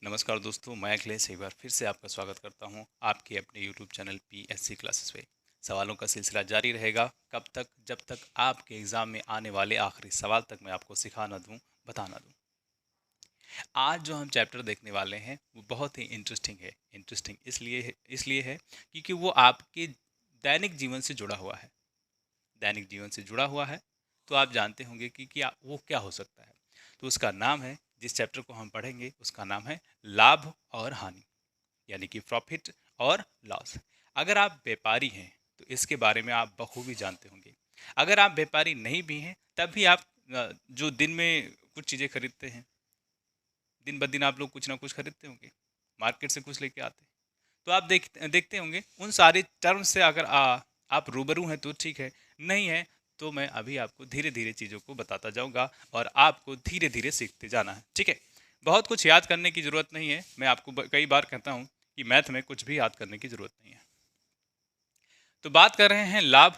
नमस्कार दोस्तों, मैं अखिलेश एक बार फिर से आपका स्वागत करता हूं आपके अपने यूट्यूब चैनल पीएससी क्लासेस पे। सवालों का सिलसिला जारी रहेगा कब तक, जब तक आपके एग्ज़ाम में आने वाले आखिरी सवाल तक मैं आपको सिखा ना दूं, बता ना दूं। आज जो हम चैप्टर देखने वाले हैं वो बहुत ही इंटरेस्टिंग है। इंटरेस्टिंग इसलिए है क्योंकि वो आपके दैनिक जीवन से जुड़ा हुआ है। दैनिक जीवन से जुड़ा हुआ है तो आप जानते होंगे कि क्या वो क्या हो सकता है। तो उसका नाम है, जिस चैप्टर को हम पढ़ेंगे उसका नाम है लाभ और हानि, यानी कि प्रॉफिट और लॉस। अगर आप व्यापारी हैं तो इसके बारे में आप बखूबी जानते होंगे। अगर आप व्यापारी नहीं भी हैं तब भी आप जो दिन में कुछ चीज़ें खरीदते हैं, दिन ब दिन आप लोग कुछ ना कुछ खरीदते होंगे, मार्केट से कुछ लेके आते हैं। तो आप देखते होंगे उन सारे टर्म्स से। अगर आप रूबरू हैं तो ठीक है, नहीं है तो मैं अभी आपको धीरे धीरे चीज़ों को बताता जाऊंगा और आपको धीरे धीरे सीखते जाना है, ठीक है। बहुत कुछ याद करने की ज़रूरत नहीं है। मैं आपको कई बार कहता हूँ कि मैथ में कुछ भी याद करने की ज़रूरत नहीं है। तो बात कर रहे हैं लाभ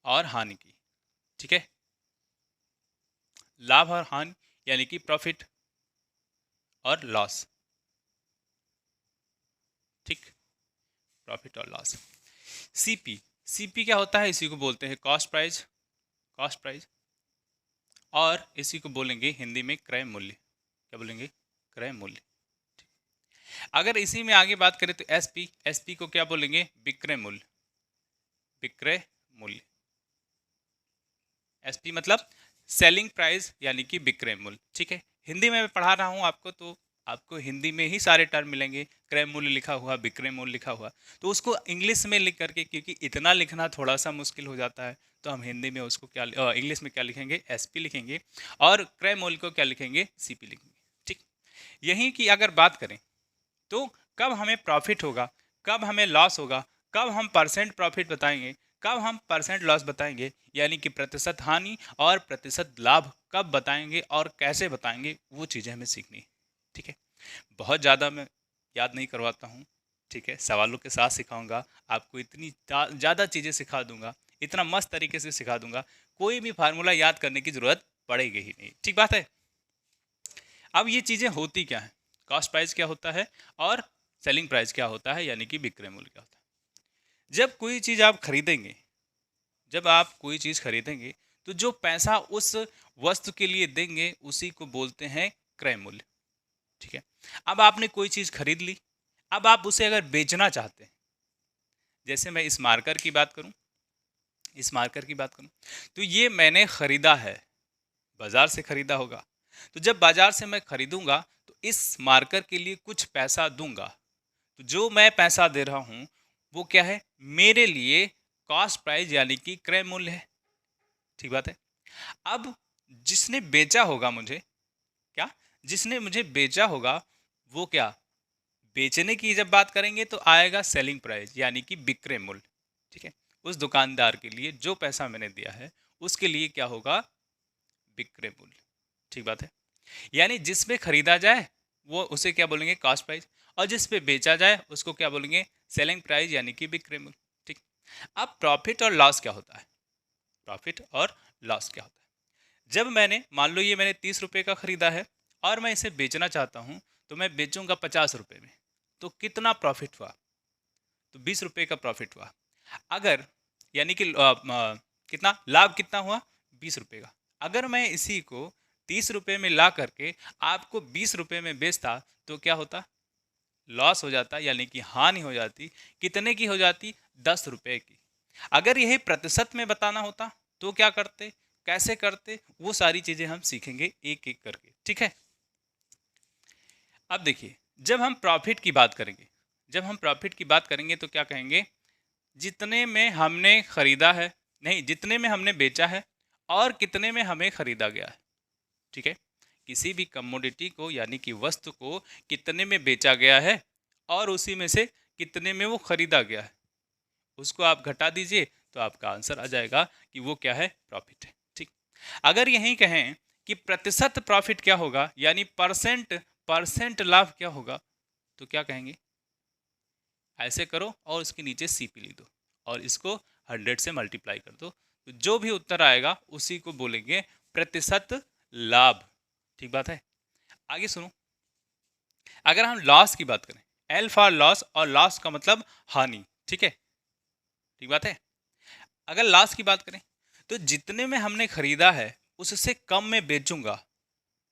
और हानि की, ठीक है। लाभ और हानि यानी कि प्रॉफिट और लॉस, ठीक। प्रॉफिट और लॉस। सीपी, सीपी क्या होता है? इसी को बोलते हैं कॉस्ट प्राइस, कॉस्ट प्राइस। और इसी को बोलेंगे हिंदी में क्रय मूल्य। क्या बोलेंगे? क्रय मूल्य। अगर इसी में आगे बात करें तो एसपी, एसपी को क्या बोलेंगे? विक्रय मूल्य, विक्रय मूल्य। एसपी मतलब सेलिंग प्राइस यानी कि विक्रय मूल्य, ठीक है। हिंदी में मैं पढ़ा रहा हूँ आपको तो आपको हिंदी में ही सारे टर्म मिलेंगे। क्रय मूल्य लिखा हुआ, विक्रय मूल्य लिखा हुआ, तो उसको इंग्लिश में लिख करके, क्योंकि इतना लिखना थोड़ा सा मुश्किल हो जाता है, तो हम हिंदी में उसको क्या इंग्लिश में क्या लिखेंगे? एसपी लिखेंगे। और क्रय मूल्य को क्या लिखेंगे? सीपी लिखेंगे, ठीक। यहीं की अगर बात करें तो कब हमें प्रॉफिट होगा, कब हमें लॉस होगा, कब हम परसेंट प्रॉफिट बताएंगे, कब हम परसेंट लॉस बताएंगे, यानी कि प्रतिशत हानि और प्रतिशत लाभ कब बताएंगे और कैसे बताएंगे, वो चीज़ें हमें सीखनी है, ठीक है। बहुत ज़्यादा मैं याद नहीं करवाता हूँ, ठीक है। सवालों के साथ सिखाऊंगा आपको, इतनी ज़्यादा चीज़ें सिखा दूंगा, इतना मस्त तरीके से सिखा दूंगा, कोई भी फार्मूला याद करने की ज़रूरत पड़ेगी ही नहीं, ठीक बात है। अब ये चीज़ें होती क्या है? कॉस्ट प्राइस क्या होता है और सेलिंग प्राइस क्या होता है, यानी कि विक्रय मूल्य क्या होता है। जब कोई चीज़ आप खरीदेंगे, जब आप कोई चीज़ खरीदेंगे तो जो पैसा उस वस्तु के लिए देंगे उसी को बोलते हैं क्रय मूल्य, ठीक है। अब आपने कोई चीज़ खरीद ली, अब आप उसे अगर बेचना चाहते हैं, जैसे मैं इस मार्कर की बात करूं, इस मार्कर की बात करूं, तो ये मैंने खरीदा है, बाजार से खरीदा होगा। तो जब बाजार से मैं खरीदूंगा तो इस मार्कर के लिए कुछ पैसा दूंगा। तो जो मैं पैसा दे रहा हूं वो क्या है? मेरे लिए कॉस्ट प्राइस यानी कि क्रय मूल्य है, ठीक बात है। अब जिसने बेचा होगा मुझे, क्या, जिसने मुझे बेचा होगा वो क्या, बेचने की जब बात करेंगे तो आएगा सेलिंग प्राइस यानी कि विक्रय मूल्य, ठीक है। उस दुकानदार के लिए जो पैसा मैंने दिया है उसके लिए क्या होगा? विक्रय मूल्य, ठीक बात है। यानी जिस पे खरीदा जाए वो उसे क्या बोलेंगे? Cost price. और जिस पे बेचा जाए उसको क्या बोलेंगे? सेलिंग प्राइस यानी कि विक्रय मूल्य, ठीक। अब प्रॉफिट और लॉस क्या होता है? प्रॉफिट और लॉस क्या होता है? जब मैंने, मान लो ये मैंने 30 रुपये का खरीदा है और मैं इसे बेचना चाहता हूँ, तो मैं बेचूंगा 50 रुपये में, तो कितना प्रॉफिट हुआ? तो 20 रुपये का प्रॉफिट हुआ। अगर, यानी कि कितना लाभ, कितना हुआ? 20 रुपये का। अगर मैं इसी को 30 रुपये में ला करके आपको 20 रुपये में बेचता तो क्या होता? लॉस हो जाता, यानी कि हानि हो जाती। कितने की हो जाती? 10 रुपये की। अगर यही प्रतिशत में बताना होता तो क्या करते, कैसे करते, वो सारी चीजें हम सीखेंगे एक एक करके, ठीक है। अब देखिए, जब हम प्रॉफिट की बात करेंगे, जब हम प्रॉफिट की बात करेंगे तो क्या कहेंगे? जितने में हमने खरीदा है, नहीं, जितने में हमने बेचा है और कितने में हमें खरीदा गया है, ठीक है। किसी भी कमोडिटी को यानी कि वस्तु को कितने में बेचा गया है और उसी में से कितने में वो खरीदा गया है, उसको आप घटा दीजिए तो आपका आंसर आ जाएगा कि वो क्या है? प्रॉफिट है, ठीक। अगर यही कहें कि प्रतिशत प्रॉफिट क्या होगा, यानी परसेंट, परसेंट लाभ क्या होगा, तो क्या कहेंगे? ऐसे करो और उसके नीचे सीपी लिख दो और इसको 100 से मल्टीप्लाई कर दो, तो जो भी उत्तर आएगा उसी को बोलेंगे प्रतिशत लाभ, ठीक बात है। आगे सुनो, अगर हम लॉस की बात करें, एल फॉर लॉस, और लॉस का मतलब हानि, ठीक है, ठीक बात है। अगर लॉस की बात करें तो जितने में हमने खरीदा है उससे कम में बेचूंगा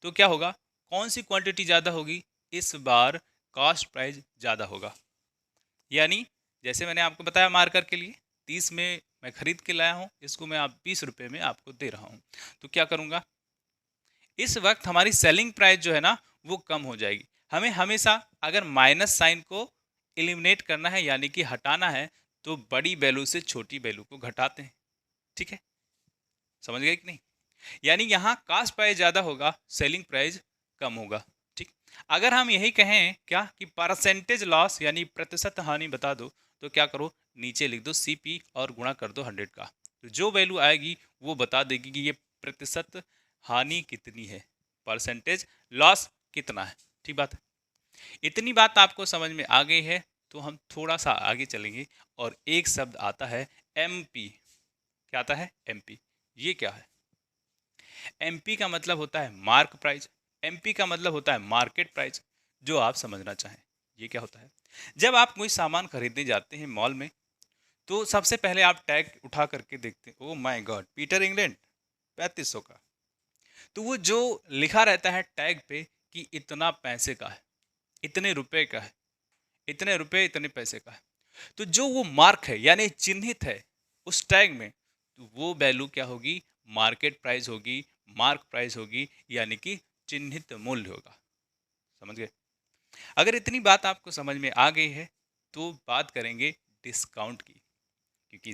तो क्या होगा, कौन सी क्वांटिटी ज़्यादा होगी, इस बार कॉस्ट प्राइस ज़्यादा होगा। यानी जैसे मैंने आपको बताया मार्कर के लिए 30 में मैं खरीद के लाया हूँ, इसको मैं आप 20 रुपये में आपको दे रहा हूँ, तो क्या करूँगा, इस वक्त हमारी सेलिंग प्राइस जो है ना वो कम हो जाएगी। हमें हमेशा अगर माइनस साइन को एलिमिनेट करना है यानी कि हटाना है तो बड़ी वैल्यू से छोटी वैल्यू को घटाते हैं, ठीक है, समझ गए कि नहीं। यानी यहाँ कास्ट प्राइस ज़्यादा होगा, सेलिंग प्राइस कम होगा, ठीक। अगर हम यही कहें क्या कि परसेंटेज लॉस यानी प्रतिशत हानि बता दो, तो क्या करो, नीचे लिख दो सीपी और गुणा कर दो 100 का, तो जो वैल्यू आएगी वो बता देगी कि ये प्रतिशत हानि कितनी है, परसेंटेज लॉस कितना है, ठीक बात है। इतनी बात आपको समझ में आ गई है तो हम थोड़ा सा आगे चलेंगे और एक शब्द आता है एमपी। क्या आता है, एमपी। ये क्या है, एमपी का मतलब होता है मार्क प्राइस, एमपी का मतलब होता है मार्केट प्राइस, जो आप समझना चाहें। ये क्या होता है, जब आप कोई सामान खरीदने जाते हैं मॉल में तो सबसे पहले आप टैग उठा करके देखते हैं, oh my God Peter England 3500 का, तो वो जो लिखा रहता है टैग पे कि इतना पैसे का है, इतने रुपए का है, इतने रुपए इतने पैसे का है, तो जो वो मार्क है यानी चिन्हित है उस टैग में, तो वो वैल्यू क्या होगी, मार्केट प्राइस होगी, मार्क प्राइस होगी, यानी कि चिन्हित मूल्य होगा, समझ गए। अगर इतनी बात आपको समझ में आ गई है तो बात करेंगे डिस्काउंट की, क्योंकि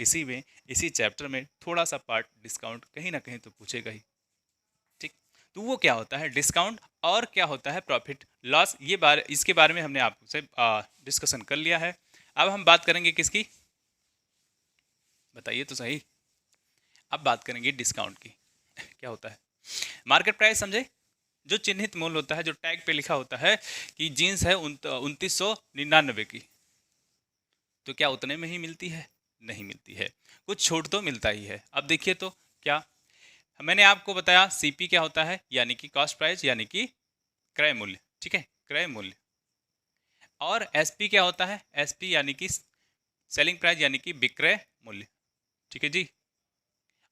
इसी में इसी चैप्टर में थोड़ा सा पार्ट डिस्काउंट कहीं ना कहीं तो पूछेगा ही, ठीक। तो वो क्या होता है डिस्काउंट और क्या होता है प्रॉफिट लॉस, ये इसके बारे में हमने आपसे डिस्कशन कर लिया है। अब हम बात करेंगे किसकी, बताइए तो सही। अब बात करेंगे डिस्काउंट की। क्या होता है, मार्केट प्राइस समझे, जो चिन्हित मूल्य होता है, जो टैग पे लिखा होता है कि जीन्स है 2999 की, तो क्या उतने में ही मिलती है, नहीं मिलती है, कुछ छूट तो मिलता ही है। अब देखिए तो क्या, मैंने आपको बताया सीपी क्या होता है, यानी कि कॉस्ट प्राइस यानी कि क्रय मूल्य, ठीक है, क्रय मूल्य। और एसपी क्या होता है, एसपी यानी कि सेलिंग प्राइस यानी कि विक्रय मूल्य, ठीक है जी।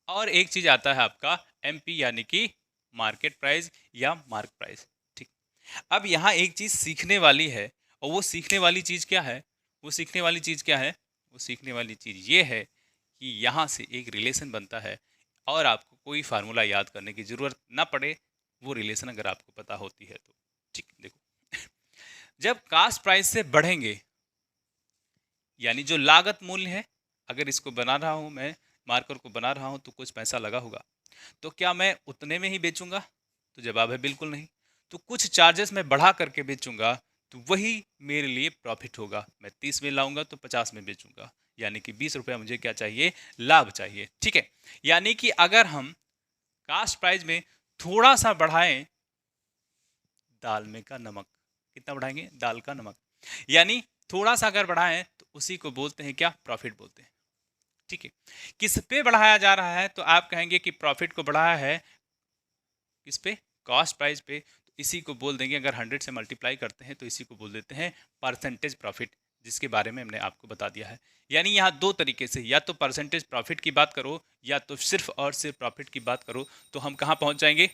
और एक चीज आता है आपका एमपी यानी कि मार्केट प्राइस या मार्क प्राइस, ठीक। अब यहाँ एक चीज सीखने वाली है, और वो सीखने वाली चीज क्या है, वो सीखने वाली चीज क्या है, वो सीखने वाली चीज ये है कि यहाँ से एक रिलेशन बनता है और आपको कोई फार्मूला याद करने की जरूरत ना पड़े, वो रिलेशन अगर आपको पता होती है तो, ठीक। देखो जब कास्ट प्राइस से बढ़ेंगे यानी जो लागत मूल्य है, अगर इसको बना रहा हूं मैं, मार्कर को बना रहा हूं तो कुछ पैसा लगा होगा, तो क्या मैं उतने में ही बेचूंगा, तो जवाब है बिल्कुल नहीं। तो कुछ चार्जेस मैं बढ़ा करके बेचूंगा तो वही मेरे लिए प्रॉफिट होगा, मैं 30 में लाऊंगा तो 50 में बेचूंगा, यानी कि 20 रुपया मुझे क्या चाहिए, लाभ चाहिए, ठीक है। यानी कि अगर हम कास्ट प्राइस में थोड़ा सा बढ़ाएं, दाल में का नमक, कितना बढ़ाएंगे, दाल का नमक, यानी थोड़ा सा अगर बढ़ाएं तो उसी को बोलते हैं क्या, प्रॉफिट बोलते हैं, ठीक है। किस पे बढ़ाया जा रहा है, तो आप कहेंगे कि प्रॉफिट को बढ़ाया है किस पे, कॉस्ट प्राइस पे, तो इसी को बोल देंगे, अगर 100 से मल्टीप्लाई करते हैं तो इसी को बोल देते हैं परसेंटेज प्रॉफिट, जिसके बारे में हमने आपको बता दिया है। यानी यहाँ दो तरीके से, या तो परसेंटेज प्रॉफिट की बात करो या तो सिर्फ और सिर्फ प्रॉफिट की बात करो, तो हम कहाँ पहुँच जाएंगे,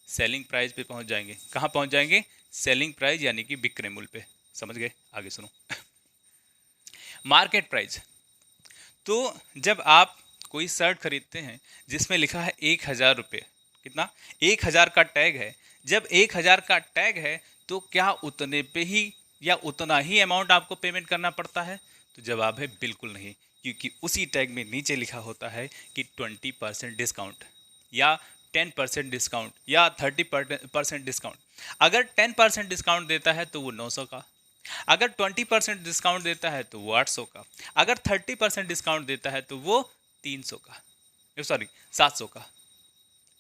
सेलिंग प्राइस पे पहुँच जाएंगे। कहाँ पहुँच जाएंगे, सेलिंग प्राइस यानी कि विक्रय मूल्य पे, समझ गए। आगे सुनो मार्केट प्राइस, तो जब आप कोई शर्ट खरीदते हैं जिसमें लिखा है 1000 रुपये, कितना, 1000 का टैग है, जब 1000 का टैग है तो क्या उतने पे ही या उतना ही अमाउंट आपको पेमेंट करना पड़ता है, तो जवाब है बिल्कुल नहीं, क्योंकि उसी टैग में नीचे लिखा होता है कि 20% डिस्काउंट या 10% डिस्काउंट या 30% डिस्काउंट। अगर 10% डिस्काउंट देता है तो वो 900 का, अगर 20% डिस्काउंट देता है तो वो 800 का, अगर 30% डिस्काउंट देता है तो वो 300 का, सॉरी 700 का,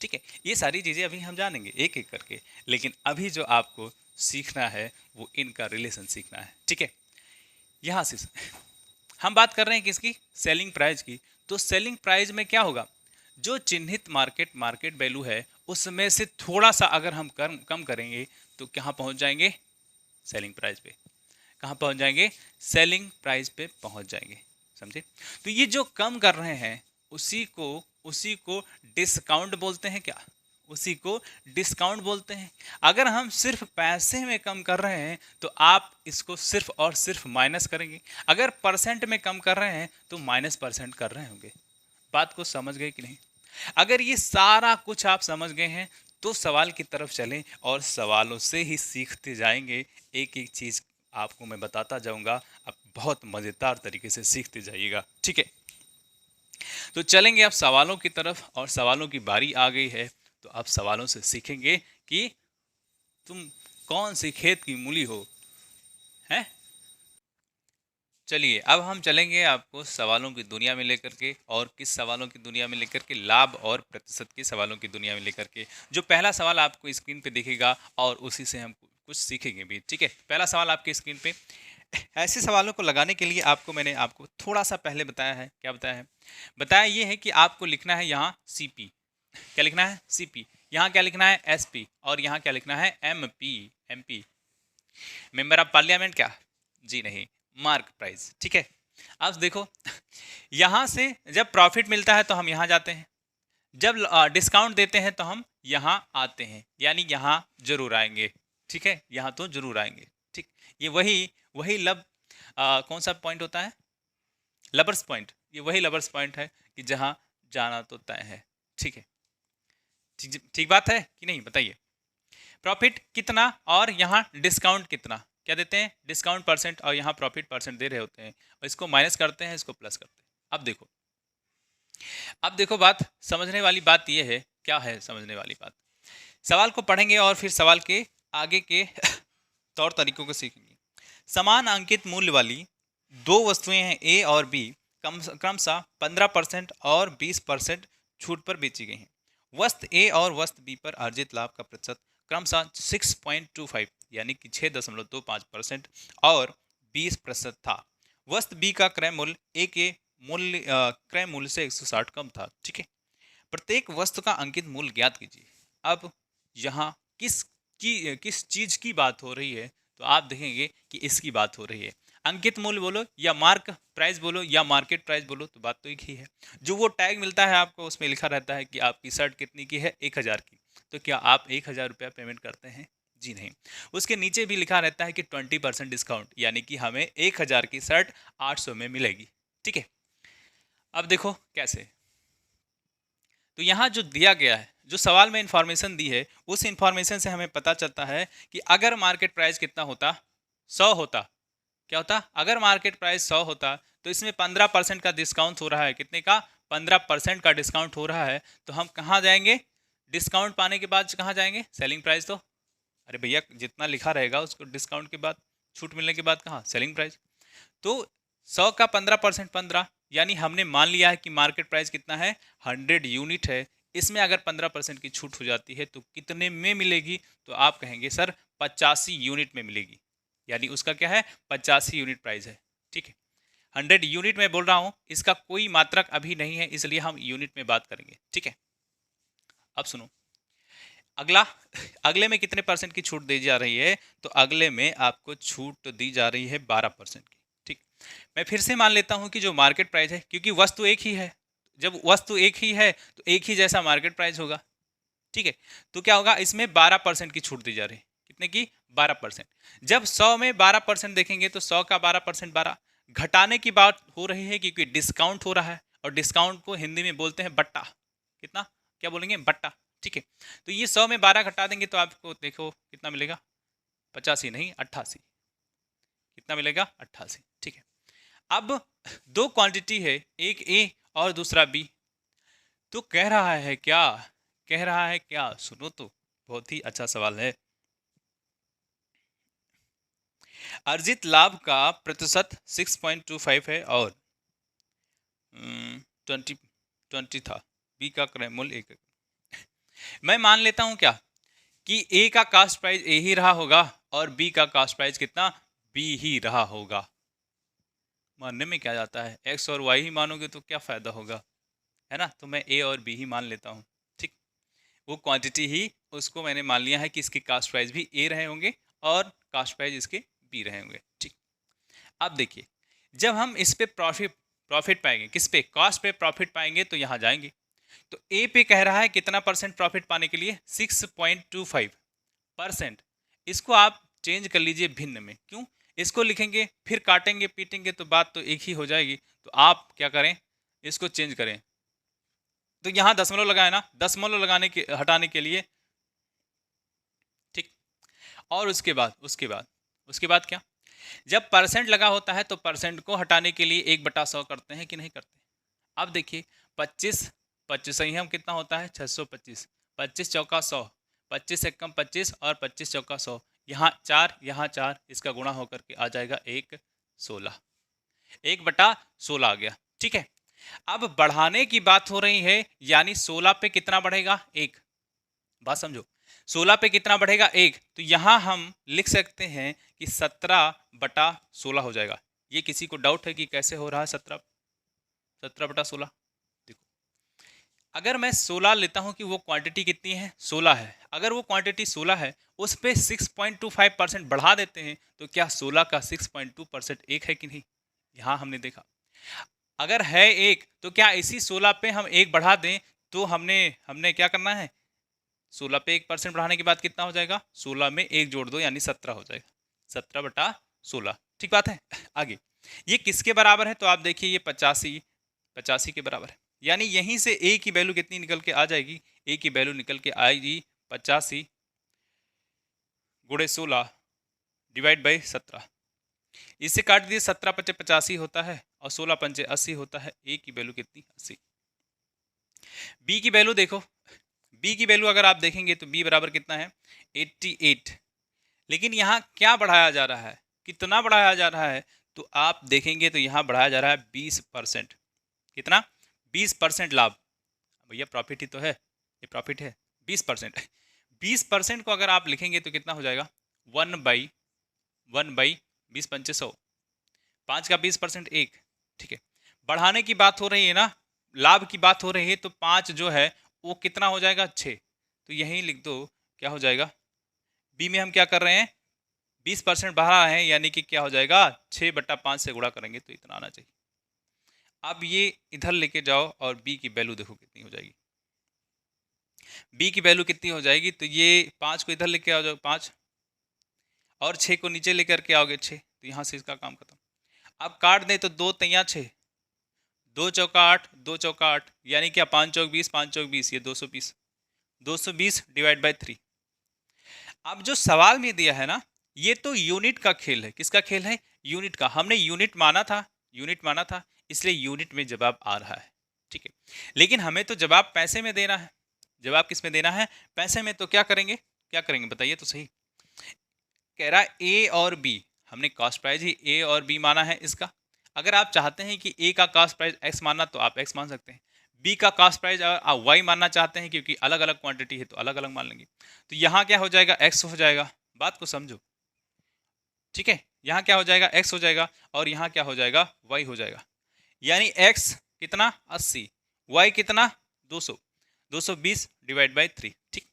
ठीक है। ये सारी चीज़ें अभी हम जानेंगे एक एक करके, लेकिन अभी जो आपको सीखना है वो इनका रिलेशन सीखना है, ठीक है। यहाँ से हम बात कर रहे हैं किसकी, सेलिंग प्राइस की। तो सेलिंग प्राइस में क्या होगा, जो चिन्हित मार्केट वैल्यू है उसमें से थोड़ा सा अगर हम कम करेंगे तो कहाँ पहुँच जाएंगे? सेलिंग प्राइस पे। कहाँ पहुँच जाएंगे? सेलिंग प्राइस पे पहुँच जाएंगे। समझे? तो ये जो कम कर रहे हैं उसी को डिस्काउंट बोलते हैं क्या? उसी को डिस्काउंट बोलते हैं। अगर हम सिर्फ पैसे में कम कर रहे हैं तो आप इसको सिर्फ और सिर्फ माइनस करेंगे। अगर परसेंट में कम कर रहे हैं तो माइनस परसेंट कर रहे होंगे। बात को समझ गए कि नहीं? अगर ये सारा कुछ आप समझ गए हैं तो सवाल की तरफ चलें और सवालों से ही सीखते जाएंगे। एक एक चीज आपको मैं बताता जाऊंगा, आप बहुत मजेदार तरीके से सीखते जाइएगा। ठीक है, तो चलेंगे अब सवालों की तरफ, और सवालों की बारी आ गई है। तो आप सवालों से सीखेंगे कि तुम कौन सी खेत की मूली हो, हैं? चलिए अब हम चलेंगे आपको सवालों की दुनिया में लेकर के, और किस सवालों की दुनिया में लेकर के? लाभ और प्रतिशत के सवालों की दुनिया में लेकर के। जो पहला सवाल आपको स्क्रीन पे दिखेगा और उसी से हम कुछ सीखेंगे भी। ठीक है, पहला सवाल आपके स्क्रीन पे। ऐसे सवालों को लगाने के लिए मैंने आपको थोड़ा सा पहले बताया है। क्या बताया है? बताया ये है कि आपको लिखना है यहाँ CP। क्या लिखना है? CP। यहाँ क्या लिखना है? SP। और यहाँ क्या लिखना है? MP। मेंबर ऑफ पार्लियामेंट क्या? जी नहीं, मार्क प्राइस। ठीक है, अब देखो यहां से जब प्रॉफिट मिलता है तो हम यहां जाते हैं, जब डिस्काउंट देते हैं तो हम यहां आते हैं, यानी यहां जरूर आएंगे। ठीक है, यहां तो जरूर आएंगे। ठीक, ये वही वही कौन सा पॉइंट होता है? Lovers point. ये वही लवर्स पॉइंट है कि जहां जाना तो तय है। ठीक है, ठीक ठीक बात है कि नहीं? बताइए। प्रॉफिट कितना और यहाँ डिस्काउंट कितना? क्या देते हैं? डिस्काउंट परसेंट, और यहाँ प्रॉफिट परसेंट दे रहे होते हैं, और इसको माइनस करते हैं, इसको प्लस करते हैं। अब देखो बात समझने वाली बात यह है। क्या है समझने वाली बात? सवाल को पढ़ेंगे और फिर सवाल के आगे के तौर तरीकों को सीखेंगे। समान अंकित मूल्य वाली दो वस्तुएं हैं ए और बी, क्रमशः 15% और 20% छूट पर बेची गई हैं। वस्तु ए और वस्तु बी पर अर्जित लाभ का प्रतिशत क्रमशः 6.25 यानी कि 6.25% और 20% था। वस्तु बी का क्रय मूल्य ए के क्रय मूल्य से 160 कम था। ठीक है, प्रत्येक वस्तु का अंकित मूल्य ज्ञात कीजिए। अब यहाँ किस चीज की बात हो रही है? तो आप देखेंगे कि इसकी बात हो रही है। अंकित मूल्य बोलो या मार्क प्राइस बोलो या मार्केट प्राइस बोलो, तो बात तो एक ही है। जो वो टैग मिलता है आपको, उसमें लिखा रहता है कि आपकी शर्ट कितनी की है? 1000 की। तो क्या आप 1000 रुपया पेमेंट करते हैं? जी नहीं। उसके नीचे भी लिखा रहता है कि 20% डिस्काउंट, यानी कि हमें 1000 की शर्ट 800 में मिलेगी। ठीक है, अब देखो कैसे। तो यहाँ जो दिया गया है, जो सवाल में इंफॉर्मेशन दी है, उस इंफॉर्मेशन से हमें पता चलता है कि अगर मार्केट प्राइस कितना होता? 100 होता। क्या होता? अगर मार्केट प्राइस 100 होता तो इसमें 15% का डिस्काउंट हो रहा है। कितने का? 15% का डिस्काउंट हो रहा है। तो हम कहाँ जाएंगे? डिस्काउंट पाने के बाद कहाँ जाएंगे? Selling price. तो अरे भैया, जितना लिखा रहेगा उसको डिस्काउंट के बाद, छूट मिलने के बाद कहाँ? Selling price. तो 100 का 15% 15, यानी हमने मान लिया है कि मार्केट प्राइस कितना है? 100 यूनिट है। इसमें अगर 15% की छूट हो जाती है तो कितने में मिलेगी? तो आप कहेंगे सर 85 यूनिट में मिलेगी, यानी उसका क्या है? 85 यूनिट प्राइस है। ठीक है, 100 यूनिट में बोल रहा हूं, इसका कोई मात्रक अभी नहीं है, इसलिए हम यूनिट में बात करेंगे। ठीक है, अब सुनो अगला। अगले में कितने परसेंट की छूट दी जा रही है? तो अगले में आपको छूट दी जा रही है 12% की। ठीक, मैं फिर से मान लेता हूं कि जो मार्केट प्राइस है, क्योंकि वस्तु एक ही है, जब वस्तु एक ही है तो एक ही जैसा मार्केट प्राइस होगा। ठीक है, तो क्या होगा? इसमें 12% की छूट दी जा रही है। कितने की? 12%। जब 100 में 12% देखेंगे तो 100 का 12% 12। घटाने की बात हो रही है क्योंकि डिस्काउंट हो रहा है, और डिस्काउंट को हिंदी में बोलते हैं बट्टा। कितना? क्या बोलेंगे? बट्टा। ठीक है, तो ये 100 में 12 घटा देंगे तो आपको देखो कितना मिलेगा? 85 नहीं, 88। कितना मिलेगा? 88। ठीक है, अब दो क्वांटिटी है, एक ए और दूसरा बी। तो कह रहा है क्या? कह रहा है क्या? सुनो तो, बहुत ही अच्छा सवाल है। अर्जित लाभ का प्रतिशत 6.25 है और 20 था। बी का क्रय मूल्य 1। मैं मान लेता हूं क्या कि ए का कास्ट प्राइस ए ही रहा होगा और बी का कास्ट प्राइस कितना? बी ही रहा होगा। मानने में क्या जाता है? एक्स और वाई ही मानोगे तो क्या फायदा होगा, है ना? तो मैं ए और बी ही मान लेता हूँ। ठीक, वो क्वांटिटी ही उसको मैंने मान लिया है कि इसके कास्ट प्राइस भी ए रहे होंगे और कास्ट प्राइस इसके बी रहे होंगे। ठीक, अब देखिए जब हम इस पे प्रॉफिट प्रॉफिट पाएंगे, किस पे, कॉस्ट पे प्रॉफिट पाएंगे, तो यहाँ जाएंगे तो ए पे कह रहा है कितना परसेंट प्रॉफिट पाने के लिए, 6.25%। इसको आप चेंज कर लीजिए भिन्न में, क्यों, इसको लिखेंगे फिर काटेंगे पीटेंगे तो बात तो एक ही हो जाएगी। तो आप क्या करें, इसको चेंज करें, तो यहाँ दशमलव लगाए ना, दशमलव लगाने के हटाने के लिए, ठीक, और उसके बाद क्या, जब परसेंट लगा होता है तो परसेंट को हटाने के लिए 1/100 करते हैं कि नहीं करते। अब देखिए 25 25 सही हम कितना होता है 625, 25 चौका 100, 25 एकम 25 और 25 चौका 100, यहाँ 4 इसका गुणा होकर के आ जाएगा 16, 1/16 आ गया। ठीक है, अब बढ़ाने की बात हो रही है, यानी 16 पे कितना बढ़ेगा, 1, बात समझो, 16 पे कितना बढ़ेगा, 1, तो यहां हम लिख सकते हैं कि 17/16 हो जाएगा। ये किसी को डाउट है कि कैसे हो रहा है 17/16? देखो, अगर मैं 16 लेता हूं कि वो क्वांटिटी कितनी है, 16 है, अगर वो क्वांटिटी 16 है उस पर 6.25% बढ़ा देते हैं तो क्या 16 का 6.2% 1 है कि नहीं। यहां हमने देखा अगर है 1 तो क्या इसी 16 पे हम 1 बढ़ा दें तो हमने हमने क्या करना है, 16 पे 1% बढ़ाने के बाद कितना हो जाएगा, 16 में 1 जोड़ दो यानी 17 हो जाएगा, 17/16। ठीक बात है। आगे ये किसके बराबर है, तो आप देखिए ये 85 के बराबर है, यानी यहीं से ए की वैल्यू कितनी निकल के आ जाएगी, ए की वैल्यू निकल के आएगी 85 गुणे 16 डिवाइड बाई 17। इसे काट दिए, 17×5 = 85 होता है और 16×5 = 80 होता है। ए की वैल्यू कितनी, 80। बी की वैल्यू देखो, बी की वैल्यू अगर आप देखेंगे तो बी बराबर कितना है 88। लेकिन यहाँ क्या बढ़ाया जा रहा है, कितना बढ़ाया जा रहा है, तो आप देखेंगे तो यहाँ बढ़ाया जा रहा है 20%। कितना, 20% लाभ। भैया प्रॉफिट ही तो है, ये प्रॉफिट है 20%। 20% को अगर आप लिखेंगे तो कितना हो जाएगा, 1/20 × 5 का 20% 1। ठीक है, बढ़ाने की बात हो रही है ना, लाभ की बात हो रही है, तो 5 जो है वो कितना हो जाएगा, 6। तो यहीं लिख दो, क्या हो जाएगा, बी में हम क्या कर रहे हैं 20% बढ़ा रहे हैं, यानी कि क्या हो जाएगा 6/5 से गुणा करेंगे तो इतना आना चाहिए। अब ये इधर लेके जाओ और बी की वैल्यू देखो कितनी हो जाएगी, बी की वैल्यू कितनी हो जाएगी, तो ये 5 को इधर लेके आओ जाओ 5 और 6 को नीचे लेकर के आओगे 6, तो यहाँ से इसका काम खत्म। अब काट दें तो 2 तिया 6, 2 चौका 8, 2 चौका 8, यानी क्या 5 चौक 20, 5 चौक 20, ये 220, 220 डिवाइड बाई 3। अब जो सवाल में दिया है ना, ये तो यूनिट का खेल है, किसका खेल है, यूनिट का। हमने यूनिट माना था, यूनिट माना था, इसलिए यूनिट में जवाब आ रहा है। ठीक है, लेकिन हमें तो जवाब पैसे में देना है, जवाब किस में देना है, पैसे में। तो क्या करेंगे, क्या करेंगे बताइए तो सही। कह रहा है ए और बी, हमने कॉस्ट प्राइस ही ए और बी माना है इसका। अगर आप चाहते हैं कि ए का कॉस्ट प्राइस एक्स मानना तो आप एक्स मान सकते हैं, बी का कॉस्ट प्राइस अगर आप वाई मानना चाहते हैं क्योंकि अलग अलग क्वांटिटी है तो अलग अलग मान लेंगे। तो यहाँ क्या हो जाएगा, एक्स हो जाएगा, बात को समझो। ठीक है, यहाँ क्या हो जाएगा, एक्स हो जाएगा और यहाँ क्या हो जाएगा, वाई हो जाएगा। यानी एक्स कितना 80, वाई कितना 200, 220 डिवाइड बाई 3। ठीक,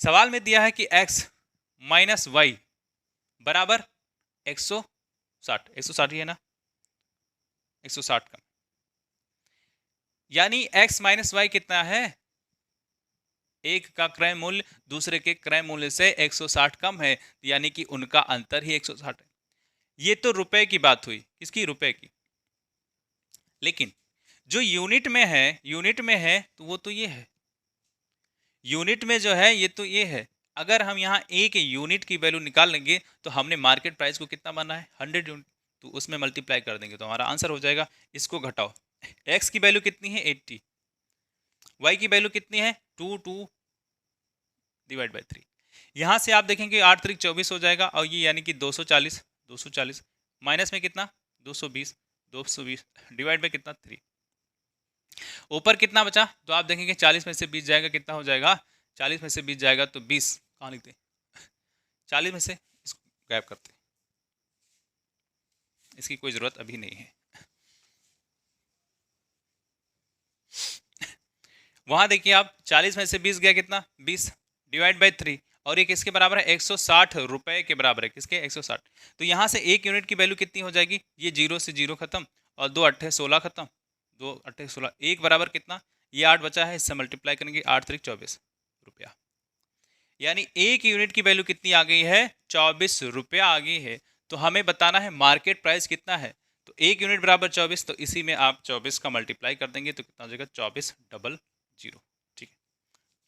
सवाल में दिया है कि एक्स माइनस वाई बराबर 160, 160 ही है ना, 160 का, यानी x माइनस वाई कितना है, एक का क्रय मूल्य दूसरे के क्रय मूल्य से 160 कम है, यानी कि उनका अंतर ही 160 है। ये तो रुपए की बात हुई, किसकी, रुपए की। लेकिन जो यूनिट में है, यूनिट में है तो वो तो ये है, यूनिट में जो है ये तो ये है। अगर हम यहाँ ए के यूनिट की वैल्यू निकाल लेंगे तो हमने मार्केट प्राइस को कितना माना है 100 यूनिट, तो उसमें मल्टीप्लाई कर देंगे तो हमारा आंसर हो जाएगा। इसको घटाओ, एक्स की वैल्यू कितनी है 80, वाई की वैल्यू कितनी है 2 डिवाइड बाई 3। यहाँ से आप देखेंगे 8 3 24 हो जाएगा और ये यानी कि 240, 240 माइनस में कितना 220, 220 डिवाइड बाई कितना 3। ऊपर कितना बचा, तो आप देखेंगे 40 में से 20 जाएगा, कितना हो जाएगा 40 में से 20 जाएगा तो 20 कहाँ लिखते, 40 में से इसको गायब करते, इसकी कोई ज़रूरत अभी नहीं है। वहाँ देखिए आप 40 में से 20 गया कितना, 20 डिवाइड बाई 3, और ये किसके बराबर है, 160 रुपए के बराबर है, किसके, 160। तो यहाँ से 1 यूनिट की वैल्यू कितनी हो जाएगी, ये 0 से 0 खत्म, और 2 अट्ठे 16 खत्म, 2 अट्ठे 16, 1 बराबर कितना, ये 8 बचा है, इससे मल्टीप्लाई करेंगे, 8 3 24 रुपया, यानी 1 यूनिट की वैल्यू कितनी आ गई है, 24 रुपया आ गई है। तो हमें बताना है मार्केट प्राइस कितना है, तो 1 यूनिट बराबर 24, तो इसी में आप 24 का मल्टीप्लाई कर देंगे तो कितना हो जाएगा, 2400, ठीक है।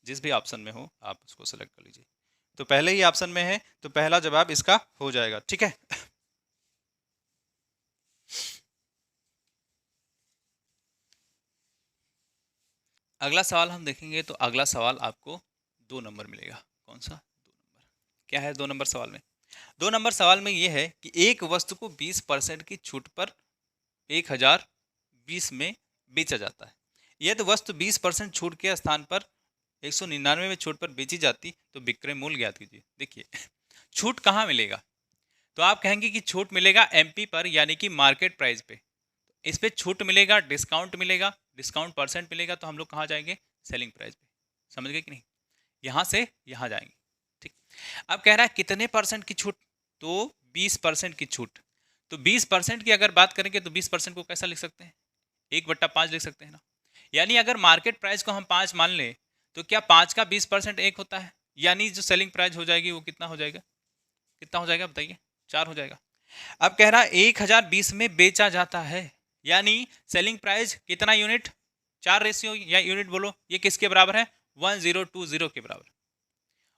जिस भी ऑप्शन में हो आप उसको सेलेक्ट कर लीजिए। तो पहले ही ऑप्शन में है तो पहला जवाब इसका हो जाएगा, ठीक है। अगला सवाल हम देखेंगे, तो अगला सवाल आपको 2 नंबर मिलेगा। कौन सा, 2 नंबर, क्या है 2 नंबर सवाल में, 2 नंबर सवाल में ये है कि एक वस्तु को 20% की छूट पर 1020 में बेचा जाता है। यदि वस्तु 20% छूट के स्थान पर 199 में छूट पर बेची जाती तो विक्रय मूल्य ज्ञात कीजिए। देखिए छूट कहाँ मिलेगा, तो आप कहेंगे कि छूट मिलेगा एमपी पर, यानी कि मार्केट प्राइस पे। इस पे छूट मिलेगा, डिस्काउंट मिलेगा, डिस्काउंट परसेंट मिलेगा, तो हम लोग कहाँ जाएंगे, सेलिंग प्राइस पे। समझ गए कि नहीं, यहाँ से यहाँ जाएंगे, ठीक। अब कह रहा है कितने परसेंट की छूट, तो 20% की छूट। तो 20% की अगर बात करेंगे तो 20% को कैसा लिख सकते हैं, 1/5 लिख सकते हैं ना। यानी अगर मार्केट प्राइस को हम 5 मान लें तो क्या 5 का 20% 1 होता है, यानी जो सेलिंग प्राइस हो जाएगी वो कितना हो जाएगा, कितना हो जाएगा बताइए, 4 हो जाएगा। अब कह रहा है 1020 में बेचा जाता है, यानी सेलिंग प्राइस कितना यूनिट, 4 रेशियो या यूनिट बोलो, ये किसके बराबर है, 1020 के बराबर,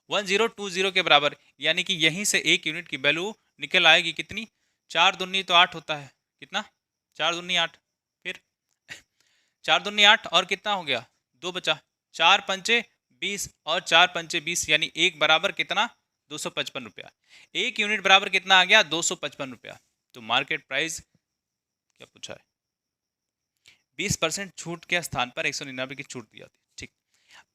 1020 के बराबर, यानी कि यहीं से 1 यूनिट की वैल्यू निकल आएगी कितनी, 4 दूनी तो 8 होता है, कितना, 4 दूनी 8, फिर 4 दूनी 8 और कितना हो गया, 2 बचा, 4 पंचे 20 और 4 पंचे 20, यानी 1 बराबर कितना, 255 रुपया। 1 यूनिट बराबर कितना आ गया, 255 रुपया। तो मार्केट प्राइस क्या पूछा है, 20% छूट के स्थान पर 199 की छूट दी जाती है, ठीक।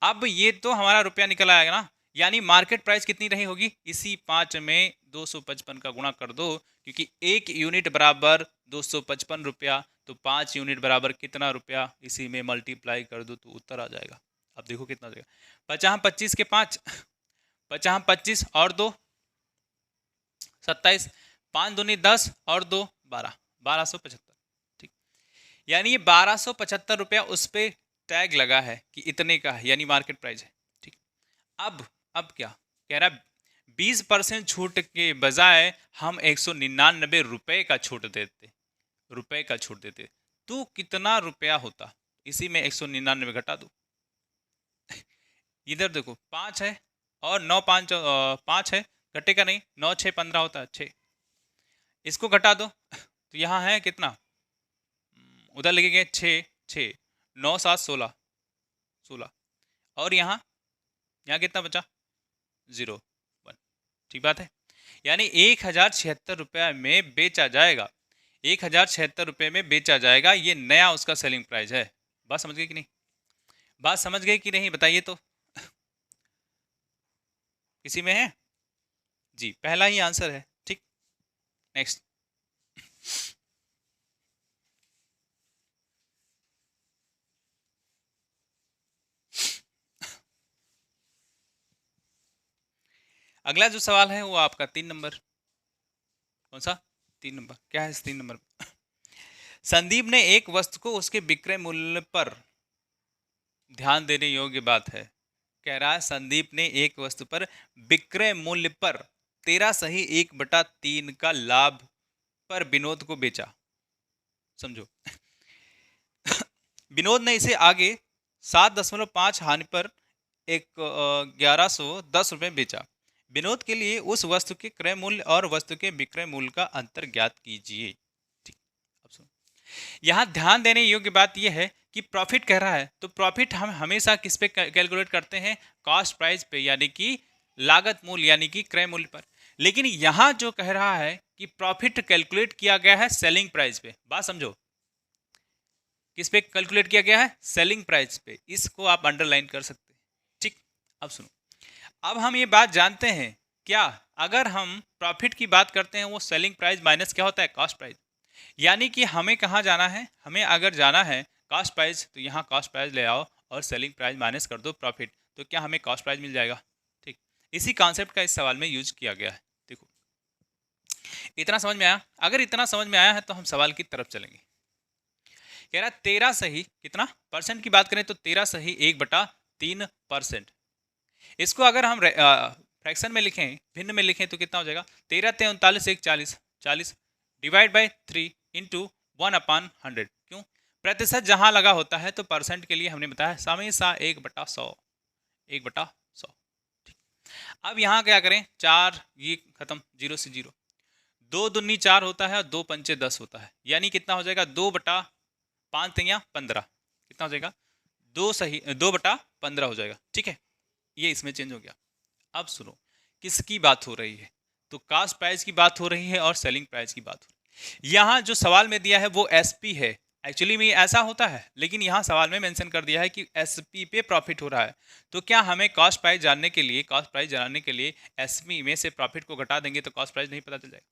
अब ये तो हमारा रुपया निकल आएगा ना, यानी मार्केट प्राइस कितनी रही होगी, इसी 5 में 255 का गुणा कर दो, क्योंकि 1 यूनिट बराबर 255 रुपया, तो 5 यूनिट बराबर कितना रुपया, इसी में मल्टीप्लाई कर दो तो उत्तर आ जाएगा। अब देखो कितना हो जाएगा, 50 25 के 5, 50 25 और 2 27, 5 दूनी 10 और 2 12, 1275, ठीक। यानी ये 1275 रुपया उस पर टैग लगा है कि इतने का है, यानी मार्केट प्राइस है, ठीक। अब क्या कह रहा है, 20% छूट के बजाय हम 199 रुपए का छूट देते, रुपए का छूट देते, तो कितना रुपया होता, इसी में 199 घटा दो। इधर देखो 5 है और 9 5 5 है, घटेगा नहीं, 9 6 15 होता है, 6, इसको घटा दो तो यहाँ है कितना, उधर लगेंगे 6 6, 9 7 16 16, और यहाँ कितना बचा, 0 1, ठीक बात है। यानी 1076 रुपये में बेचा जाएगा, 1076 रुपये में बेचा जाएगा, ये नया उसका सेलिंग प्राइस है। बात समझ गए कि नहीं, बात समझ गए कि नहीं बताइए तो। किसी में है जी, पहला ही आंसर है, ठीक। नेक्स्ट, अगला जो सवाल है वो आपका 3 नंबर, कौन सा, 3 नंबर, क्या है 3 नंबर। संदीप ने एक वस्तु को उसके विक्रय मूल्य पर, ध्यान देने योग्य बात है, कह रहा है संदीप ने एक वस्तु पर विक्रय मूल्य पर 13/1 का लाभ पर विनोद को बेचा, समझो। विनोद ने इसे आगे 7.5 हानि पर 1110 रुपये बेचा। विनोद के लिए उस वस्तु के क्रय मूल्य और वस्तु के विक्रय मूल्य का अंतर ज्ञात कीजिए, ठीक। अब सुनो, यहाँ ध्यान देने योग्य बात यह है कि प्रॉफिट कह रहा है, तो प्रॉफिट हम हमेशा किस पे कैलकुलेट करते हैं, कॉस्ट प्राइस पे, यानी कि लागत मूल्य, यानी कि क्रय मूल्य पर। लेकिन यहाँ जो कह रहा है कि प्रॉफिट कैलकुलेट किया गया है सेलिंग प्राइस पे, बात समझो, किस पे कैलकुलेट किया गया है, सेलिंग प्राइस पे, इसको आप अंडरलाइन कर सकते हैं, ठीक। अब सुनो, अब हम ये बात जानते हैं क्या, अगर हम प्रॉफिट की बात करते हैं वो सेलिंग प्राइस माइनस क्या होता है, कॉस्ट प्राइस। यानी कि हमें कहाँ जाना है, हमें अगर जाना है कॉस्ट प्राइस, तो यहाँ कॉस्ट प्राइस ले आओ और सेलिंग प्राइस माइनस कर दो प्रॉफिट, तो क्या हमें कॉस्ट प्राइस मिल जाएगा। ठीक, इसी कॉन्सेप्ट का इस सवाल में यूज किया गया है। देखो इतना समझ में आया। अगर इतना समझ में आया है तो हम सवाल की तरफ चलेंगे। कह रहा 13 सही कितना परसेंट की बात करें तो 13 सही 1/3%। इसको अगर हम फ्रैक्शन में लिखें, भिन्न में लिखें तो कितना हो जाएगा, 13 × 39 = 40, 40 डिवाइड बाई 3 इंटू 1/100। क्यों, प्रतिशत जहां लगा होता है तो परसेंट के लिए हमने बताया हमेशा 1/100, 1/100। अब यहाँ क्या करें, 4 ये खत्म, 0 से 0, 2 दूनी 4 होता है और 2 पंचे 10 होता है, यानी कितना हो जाएगा 2/5 तिया 15, कितना हो जाएगा 2/15 हो जाएगा। ठीक है, ये इसमें चेंज हो गया। अब सुनो किसकी बात हो रही है, तो कॉस्ट प्राइस की बात हो रही है और सेलिंग प्राइस की बात हो रही है। यहाँ जो सवाल में दिया है वो एसपी है, एक्चुअली में ऐसा होता है, लेकिन यहाँ सवाल में मेंशन कर दिया है कि एसपी पे प्रॉफिट हो रहा है। तो क्या हमें कॉस्ट प्राइस जानने के लिए, कॉस्ट प्राइस जानने के लिए एसपी में से प्रॉफिट को घटा देंगे तो कॉस्ट प्राइस नहीं पता चल जाएगा।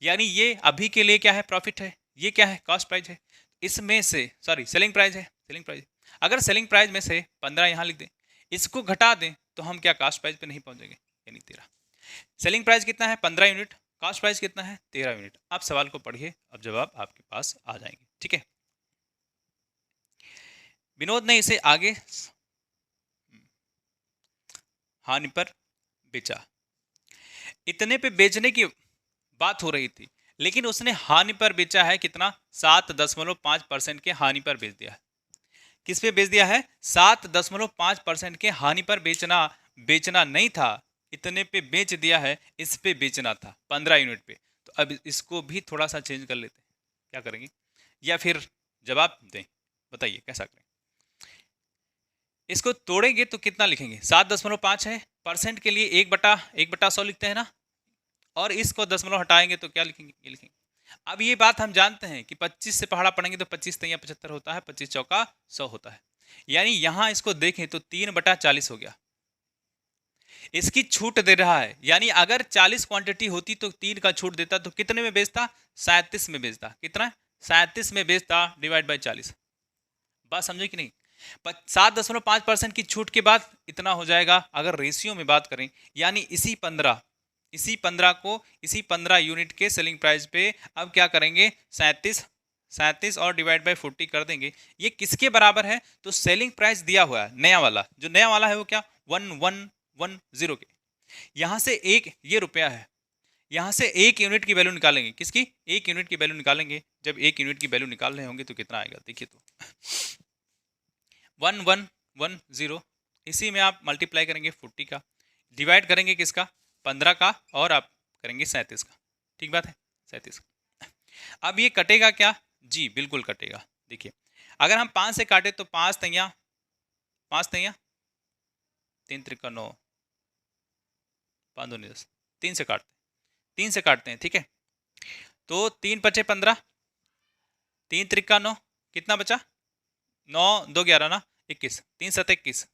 यानी ये अभी के लिए क्या है, प्रॉफिट है, ये क्या है, कॉस्ट प्राइस है, इसमें से सॉरी सेलिंग प्राइस है, सेलिंग प्राइस। अगर सेलिंग प्राइस में से 15 यहाँ लिख दें, इसको घटा दें तो हम क्या कॉस्ट प्राइस पे नहीं पहुंचेंगे, यानी 13। सेलिंग प्राइस कितना है 15 यूनिट, कॉस्ट प्राइस कितना है 13 यूनिट। आप सवाल को पढ़िए, अब जवाब आपके पास आ जाएंगे। ठीक है, विनोद ने इसे आगे हानि पर बेचा। इतने पे बेचने की बात हो रही थी, लेकिन उसने हानि पर बेचा है कितना, 7.5% के हानि पर बेच दिया है। किस पे बेच दिया है, 7.5% के हानि पर बेचना नहीं था, इतने पे बेच दिया है, इस पे बेचना था 15 यूनिट पे। तो अब इसको भी थोड़ा सा चेंज कर लेते हैं, क्या करेंगे, या फिर जवाब दें, बताइए कैसा करें। इसको तोड़ेंगे तो कितना लिखेंगे, 7.5 है, परसेंट के लिए 1/100 लिखते हैं ना, और इसको दशमलव हटाएंगे तो क्या लिखेंगे, ये लिखेंगे। अब ये बात हम जानते हैं कि 25 से पहाड़ा पढ़ेंगे तो 25 तिया 75 होता है, 25 चौका 100 होता है, यानी यहां इसको देखें तो 3/40 हो गया। इसकी छूट दे रहा है, यानी अगर 40 क्वांटिटी होती तो 3 का छूट देता तो कितने में बेचता, 37 में बेचता। कितना, 37 में बेचता, डिवाइड बाई 40। बात समझे कि नहीं, 7.5% की छूट के बाद इतना हो जाएगा। अगर रेशियो में बात करें, यानी इसी 15 यूनिट के सेलिंग प्राइस पे अब क्या करेंगे, 37 और डिवाइड बाई 40 कर देंगे। ये किसके बराबर है, तो सेलिंग प्राइस दिया हुआ है नया वाला, जो नया वाला है वो क्या 1110 के। यहां से एक ये रुपया है, यहां से 1 यूनिट की वैल्यू निकालेंगे, किसकी, 1 यूनिट की वैल्यू निकालेंगे। जब 1 यूनिट की वैल्यू निकाल रहे होंगे तो कितना आएगा, देखिए तो 1110, इसी में आप मल्टीप्लाई करेंगे 40 का, डिवाइड करेंगे किसका, 15 का, और आप करेंगे 37 का। ठीक बात है, 37 का। अब ये कटेगा क्या, जी बिल्कुल कटेगा। देखिए अगर हम 5 से काटे तो 5 तिया 3 त्रिका 9, 5 दूनी 10, 3 से काटते हैं। ठीक है, तो 3 × 5 = 15, 3 त्रिका 9, कितना बचा, 9 2 11 ना 21, 3 7 21।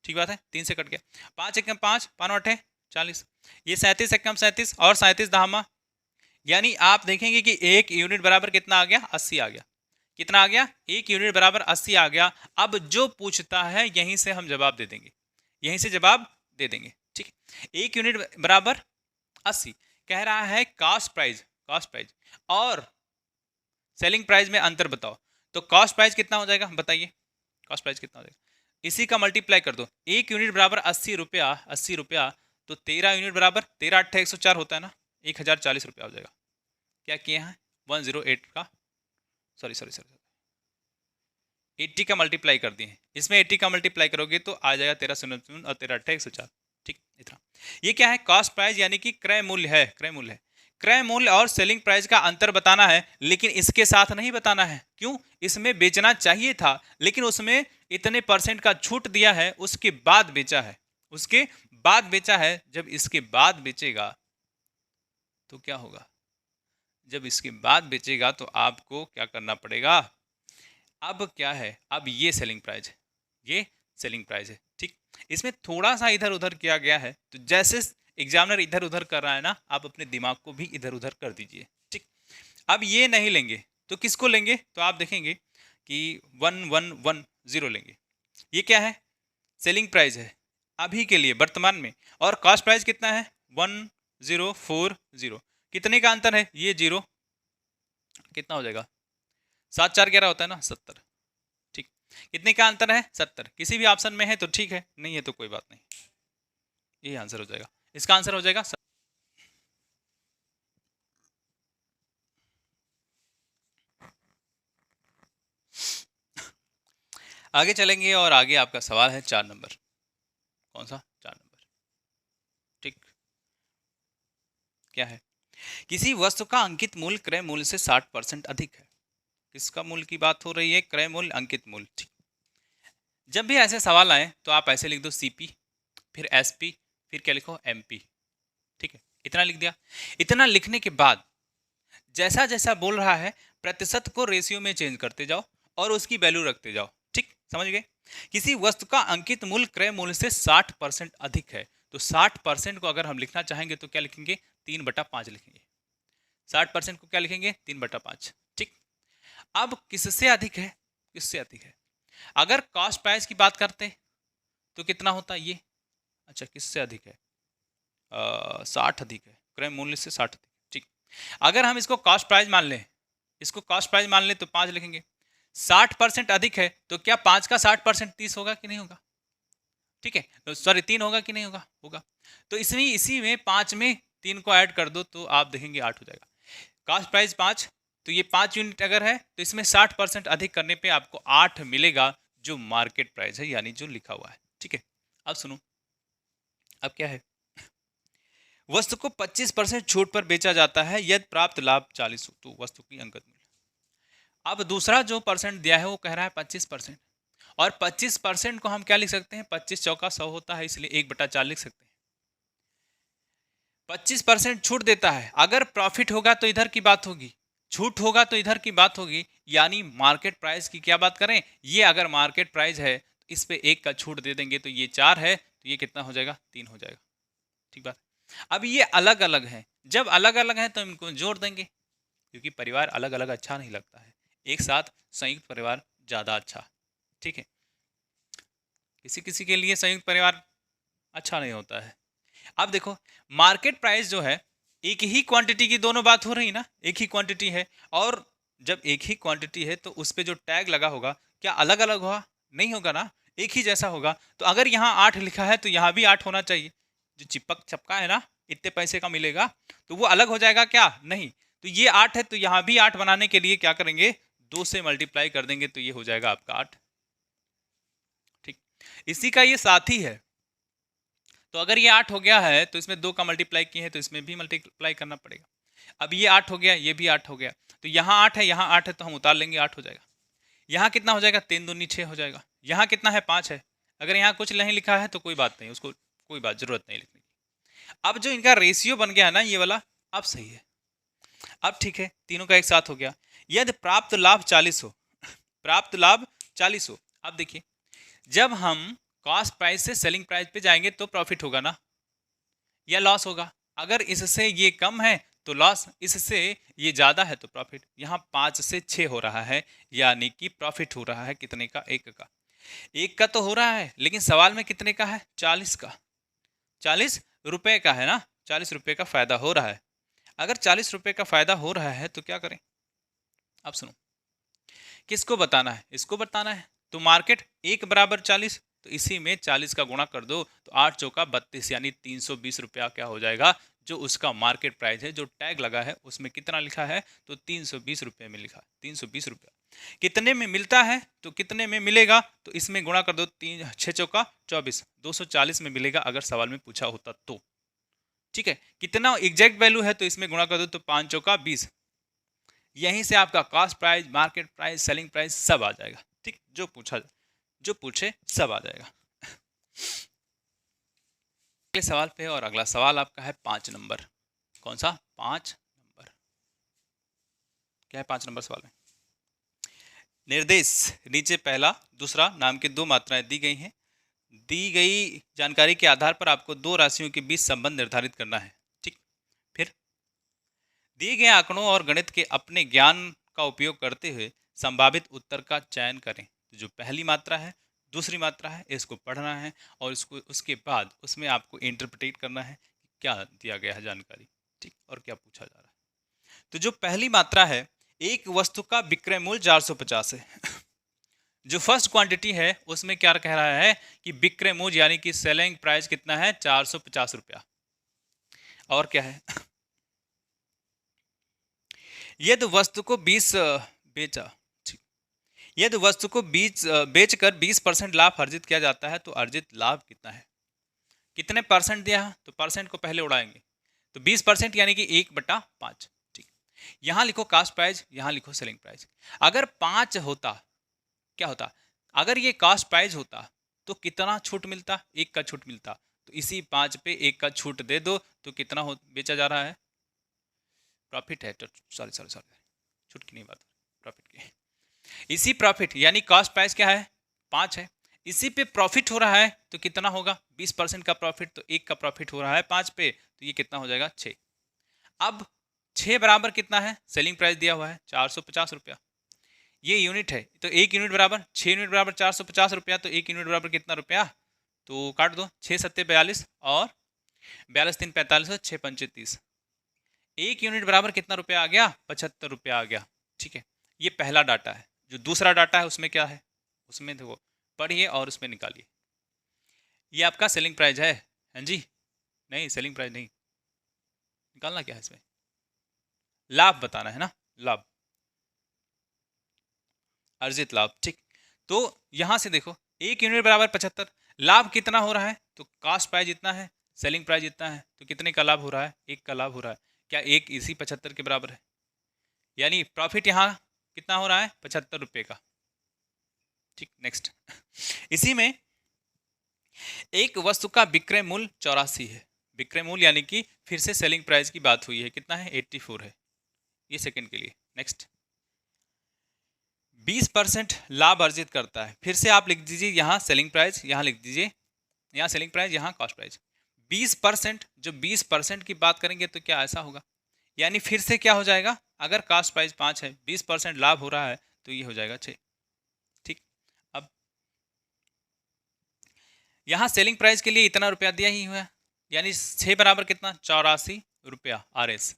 ठीक बात है, 3 से कट गया, 5 × 5 5 8 40, ये 37 × 37 और 37 दहामा, यानी आप देखेंगे कि 1 यूनिट बराबर कितना आ गया, 80 आ गया। कितना आ गया, 1 यूनिट बराबर 80 आ गया। अब जो पूछता है यहीं से हम जवाब दे देंगे, यहीं से जवाब दे देंगे। ठीक है, 1 यूनिट बराबर 80 कह रहा है, कॉस्ट प्राइस और सेलिंग प्राइस में अंतर बताओ। तो कॉस्ट प्राइस कितना हो जाएगा, बताइए कॉस्ट प्राइस कितना हो जाएगा, इसी का मल्टीप्लाई कर दो। 1 यूनिट बराबर 80 रुपया, तो 13 यूनिट बराबर 13 8 104 होता है ना, 1040 रुपया हो जाएगा। क्या किए हैं, 108 का सॉरी 80 का मल्टीप्लाई कर दिए हैं, इसमें 80 का मल्टीप्लाई करोगे तो आ जाएगा 13 और 13 8 104। ठीक, इतना। ये क्या है, कॉस्ट प्राइस यानी कि क्रय मूल्य है, क्रय मूल्य और सेलिंग प्राइस का अंतर बताना है, लेकिन इसके साथ नहीं बताना है। क्यों, इसमें बेचना चाहिए था लेकिन उसमें इतने परसेंट का छूट दिया है, उसके बाद बेचा है। जब इसके बाद बेचेगा तो क्या होगा, जब इसके बाद बेचेगा तो आपको क्या करना पड़ेगा। अब क्या है, अब ये सेलिंग प्राइस है, ठीक। इसमें थोड़ा सा इधर उधर किया गया है, तो जैसे एग्जामिनर इधर उधर कर रहा है ना, आप अपने दिमाग को भी इधर उधर कर दीजिए, ठीक। अब ये नहीं लेंगे तो किसको लेंगे, तो आप देखेंगे कि 111 0 लेंगे। ये क्या है? सेलिंग प्राइस है अभी के लिए वर्तमान में, और कॉस्ट प्राइस कितना है? 1040। कितने का अंतर है? ये 0 कितना हो जाएगा? 7 4 11 होता है ना, 70। ठीक, कितने का अंतर है? 70। किसी भी ऑप्शन में है तो ठीक है, नहीं है तो कोई बात नहीं, ये आंसर हो जाएगा। इसका आंसर हो जाएगा आगे चलेंगे और आगे आपका सवाल है 4 नंबर। कौन सा? 4 नंबर। ठीक, क्या है? किसी वस्तु का अंकित मूल्य क्रय मूल्य से 60% अधिक है। किसका मूल्य की बात हो रही है? क्रय मूल्य, अंकित मूल्य। ठीक, जब भी ऐसे सवाल आए तो आप ऐसे लिख दो सीपी, फिर एसपी, फिर क्या लिखो? एमपी। ठीक है, इतना लिख दिया। इतना लिखने के बाद जैसा जैसा बोल रहा है प्रतिशत को रेशियो में चेंज करते जाओ और उसकी वैल्यू रखते जाओ। ठीक, समझ गए? किसी वस्तु का अंकित मूल्य क्रय मूल्य से 60% अधिक है, तो 60% को अगर हम लिखना चाहेंगे तो क्या लिखेंगे? 3/5 लिखेंगे। 60% को क्या लिखेंगे? 3/5। ठीक, अब किससे अधिक है? किससे अधिक है? अगर कॉस्ट प्राइस की बात करते तो कितना होता ये? अच्छा, किससे अधिक है? 60 अधिक है, क्रय मूल्य से 60 अधिक। ठीक, अगर हम इसको कॉस्ट प्राइस मान लें, इसको कॉस्ट प्राइस मान लें तो 5 लिखेंगे। 60% अधिक है तो क्या 5 का 60% 30 होगा कि नहीं होगा? ठीक है, तो सॉरी 3 होगा कि नहीं होगा? होगा। तो इसमें इसी में 5 में 3 को ऐड कर दो तो आप देखेंगे 8 हो जाएगा। कॉस्ट प्राइस 5, तो ये 5 यूनिट अगर है तो इसमें 60% अधिक करने पे आपको 8 मिलेगा, जो मार्केट प्राइस है, यानी जो लिखा हुआ है। ठीक है, अब सुनो, अब क्या है? वस्तु को 25% छूट पर बेचा जाता है यदि प्राप्त लाभ 40 हो, तो वस्तु की अंकित मूल्य। अब दूसरा जो परसेंट दिया है वो कह रहा है 25%, और 25% को हम क्या लिख सकते हैं? 25 चौका 100 होता है, इसलिए 1/4 लिख सकते हैं। 25% छूट देता है, अगर प्रॉफिट होगा तो इधर की बात होगी, छूट होगा तो इधर की बात होगी, यानी मार्केट प्राइस की क्या बात करें? ये अगर मार्केट प्राइस है तो इस पे 1 का छूट दे देंगे तो ये 4 है, तो ये कितना हो जाएगा? 3 हो जाएगा। ठीक बात। अब ये अलग अलग है, जब अलग अलग है तो इनको जोड़ देंगे, क्योंकि परिवार अलग अलग अच्छा नहीं लगता है, एक साथ संयुक्त परिवार ज़्यादा अच्छा। ठीक है, किसी किसी के लिए संयुक्त परिवार अच्छा नहीं होता है। अब देखो, मार्केट प्राइस जो है, एक ही क्वांटिटी की दोनों बात हो रही ना, एक ही क्वांटिटी है, और जब एक ही क्वांटिटी है तो उस पर जो टैग लगा होगा क्या अलग अलग होगा? नहीं होगा ना, एक ही जैसा होगा। तो अगर यहाँ 8 लिखा है तो यहाँ भी 8 होना चाहिए। जो चिपक चपका है ना, इतने पैसे का मिलेगा, तो वो अलग हो जाएगा क्या? नहीं। तो ये 8 है तो यहाँ भी 8 बनाने के लिए क्या करेंगे? 2 से मल्टीप्लाई कर देंगे तो ये हो जाएगा आपका 8। ठीक, इसी का ये साथी है, तो अगर ये 8 हो गया है तो इसमें 2 का मल्टीप्लाई किए हैं तो इसमें भी मल्टीप्लाई करना पड़ेगा। अब ये 8 हो गया, ये भी 8 हो गया, तो यहाँ 8 है, यहाँ 8 है, तो हम उतार लेंगे, 8 हो जाएगा। यहाँ कितना हो जाएगा? 3 दूनी 6 हो जाएगा। यहाँ कितना है? 5 है। अगर यहाँ कुछ नहीं लिखा है तो कोई बात नहीं, उसको कोई बात जरूरत नहीं लिखने की। अब जो इनका रेशियो बन गया है ना ये वाला, अब सही है। अब ठीक है, तीनों का एक साथ हो गया। यदि प्राप्त लाभ 40 हो, प्राप्त लाभ 40 हो। अब देखिए, जब हम कॉस्ट प्राइस से सेलिंग प्राइस पे जाएंगे तो प्रॉफिट होगा ना, या लॉस होगा? अगर इससे ये कम है तो लॉस, इससे ये ज़्यादा है तो प्रॉफिट। यहाँ 5 से 6 हो रहा है, यानी कि प्रॉफिट हो रहा है कितने का? 1 का। 1 का तो हो रहा है, लेकिन सवाल में कितने का है? 40 का। 40 रुपए का है ना, 40 रुपए का फायदा हो रहा है। अगर 40 रुपए का फायदा हो रहा है तो क्या करें? अब सुनो, किसको बताना है? इसको बताना है। तो मार्केट 1 बराबर 40, तो इसी में 40 का गुणा कर दो, तो 8 चौका 32, यानी 320 रुपया क्या हो जाएगा? जो उसका मार्केट प्राइस है, जो टैग लगा है उसमें कितना लिखा है? तो 320 रुपये में लिखा, 320 रुपया। कितने में मिलता है तो कितने में मिलेगा? तो इसमें गुणा कर दो, 3 6 चौका 24, 240 में मिलेगा अगर सवाल में पूछा होता तो। ठीक है, कितना एग्जैक्ट वैल्यू है तो इसमें गुणा कर दो, तो 5 चौका 20। यहीं से आपका cost price, market price, selling price सब आ जाएगा। ठीक, जो पूछा, जो पूछे सब आ जाएगा। अगले सवाल पे, और अगला सवाल आपका है 5 नंबर। कौन सा? 5 नंबर। क्या है 5 नंबर सवाल में? निर्देश नीचे पहला दूसरा नाम की 2 मात्राएं दी गई हैं। दी गई जानकारी के आधार पर आपको 2 राशियों के बीच संबंध निर्धारित करना है। ठीक, फिर दिए गए आंकड़ों और गणित के अपने ज्ञान का उपयोग करते हुए संभावित उत्तर का चयन करें। तो जो पहली मात्रा है, दूसरी मात्रा है, इसको पढ़ना है और इसको उसके बाद उसमें आपको इंटरप्रेट करना है कि क्या दिया गया है जानकारी, ठीक, और क्या पूछा जा रहा है। तो जो पहली मात्रा है, एक वस्तु का विक्रय मूल्य 450 है। जो फर्स्ट क्वांटिटी है उसमें क्या कह रहा है कि विक्रय मूल्य यानी कि सेलिंग प्राइस कितना है, 450 रुपया। और क्या है, यदि वस्तु को 20 बेचा, यदि वस्तु को बेचकर 20% लाभ अर्जित किया जाता है तो अर्जित लाभ कितना है। कितने परसेंट दिया है, तो परसेंट को पहले उड़ाएंगे, तो 20% यानी कि 1/5, ठीक। यहां लिखो कास्ट प्राइस, यहां लिखो सेलिंग प्राइस। अगर 5 होता, क्या होता, अगर ये कास्ट प्राइस होता तो कितना छूट मिलता, 1 का छूट मिलता। तो इसी 5 पे 1 का छूट दे दो तो कितना हो बेचा जा रहा है, प्रॉफिट है। तो सॉरी सॉरी सॉरी, छूट की नहीं बात, प्रॉफिट की। इसी प्रॉफिट यानी कॉस्ट प्राइस क्या है, 5 है, इसी पे प्रॉफिट हो रहा है तो कितना होगा, 20% का प्रॉफिट, तो 1 का प्रॉफिट हो रहा है 5 पे, तो ये कितना हो जाएगा, 6। अब 6 बराबर कितना है, सेलिंग प्राइस दिया हुआ है 450 रुपया, ये यूनिट है, तो 1 यूनिट बराबर 6 यूनिट बराबर 450 रुपया, तो 1 यूनिट बराबर कितना रुपया, तो काट दो, 6 सत्ते 42 और 42 3 45 और 6 पंचे 30, 1 यूनिट बराबर कितना रुपया आ गया, 75 रुपया आ गया, ठीक है। ये पहला डाटा है। जो दूसरा डाटा है उसमें क्या है, उसमें देखो पढ़िए और उसमें निकालिए। ये आपका सेलिंग प्राइस है, हाँ जी, नहीं सेलिंग प्राइस नहीं, निकालना क्या है इसमें, लाभ बताना है ना, लाभ, अर्जित लाभ, ठीक। तो यहां से देखो 1 यूनिट बराबर 75, लाभ कितना हो रहा है, तो कास्ट प्राइस जितना है, सेलिंग प्राइस जितना है, तो कितने का लाभ हो रहा है, 1 का लाभ हो रहा है। क्या 1 इसी 75 के बराबर है, यानी प्रॉफिट यहाँ कितना हो रहा है, 75 रुपये का, ठीक। नेक्स्ट, इसी में एक वस्तु का विक्रय मूल्य 84 है। विक्रय मूल्य यानी कि फिर से सेलिंग प्राइस की बात हुई है, कितना है, 84 है, ये सेकंड के लिए। नेक्स्ट, 20% लाभ अर्जित करता है, फिर से आप लिख दीजिए यहाँ सेलिंग प्राइस, यहाँ लिख दीजिए, यहाँ सेलिंग प्राइस, यहाँ कॉस्ट प्राइस। 20%, जो 20% की बात करेंगे तो क्या ऐसा होगा, यानी फिर से क्या हो जाएगा, अगर कॉस्ट प्राइस 5 है, 20% लाभ हो रहा है तो ये हो जाएगा 6, ठीक। अब यहाँ सेलिंग प्राइस के लिए इतना रुपया दिया ही हुआ, यानी 6 बराबर कितना, 84 रुपया RS।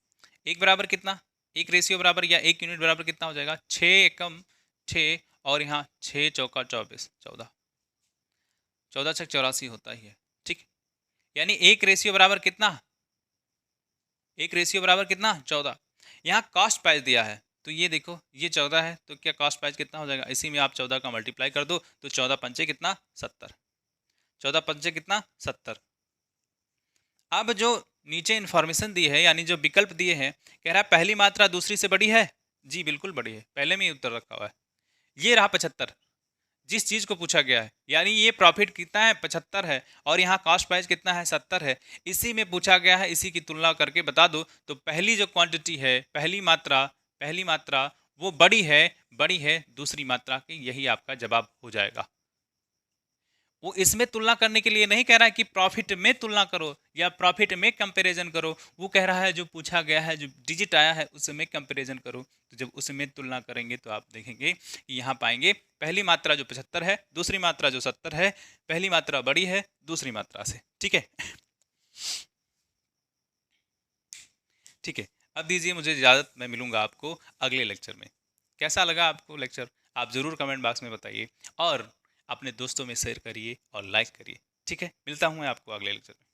1 बराबर कितना, 1 रेशियो बराबर या 1 यूनिट बराबर कितना हो जाएगा, 6 एकम 6 और यहाँ 6 चौका 24, 14, 14 छक 84 होता ही है, ठीक। यानी 1 रेशियो बराबर कितना, 1 रेशियो बराबर कितना, 14। यहाँ कॉस्ट प्राइस दिया है तो ये देखो ये 14 है, तो क्या कॉस्ट प्राइस कितना हो जाएगा, इसी में आप 14 का मल्टीप्लाई कर दो तो 14 पंचे कितना, 70, 14 पंचे कितना, 70। अब जो नीचे इन्फॉर्मेशन दी है यानी जो विकल्प दिए हैं, कह रहा है पहली मात्रा दूसरी से बड़ी है, जी बिल्कुल बड़ी है, पहले में ही उत्तर रखा हुआ है। ये रहा 75, जिस चीज को पूछा गया है, यानी ये प्रॉफिट कितना है, 75 है, और यहाँ कॉस्ट प्राइस कितना है, 70 है, इसी में पूछा गया है, इसी की तुलना करके बता दो। तो पहली जो क्वांटिटी है, पहली मात्रा वो बड़ी है दूसरी मात्रा की, यही आपका जवाब हो जाएगा। वो इसमें तुलना करने के लिए नहीं कह रहा है कि प्रॉफिट में तुलना करो या प्रॉफिट में कंपैरिजन करो, वो कह रहा है जो पूछा गया है, जो डिजिट आया है उसमें कंपैरिजन करो। तो जब उसमें तुलना करेंगे तो आप देखेंगे कि यहाँ पाएंगे पहली मात्रा जो 75 है, दूसरी मात्रा जो 70 है, पहली मात्रा बड़ी है दूसरी मात्रा से, ठीक है। ठीक है, अब दीजिए मुझे इजाज़त, मैं मिलूंगा आपको अगले लेक्चर में। कैसा लगा आपको लेक्चर, आप ज़रूर कमेंट बॉक्स में बताइए और अपने दोस्तों में शेयर करिए और लाइक करिए, ठीक है। मिलता हूँ मैं आपको अगले लेक्चर में।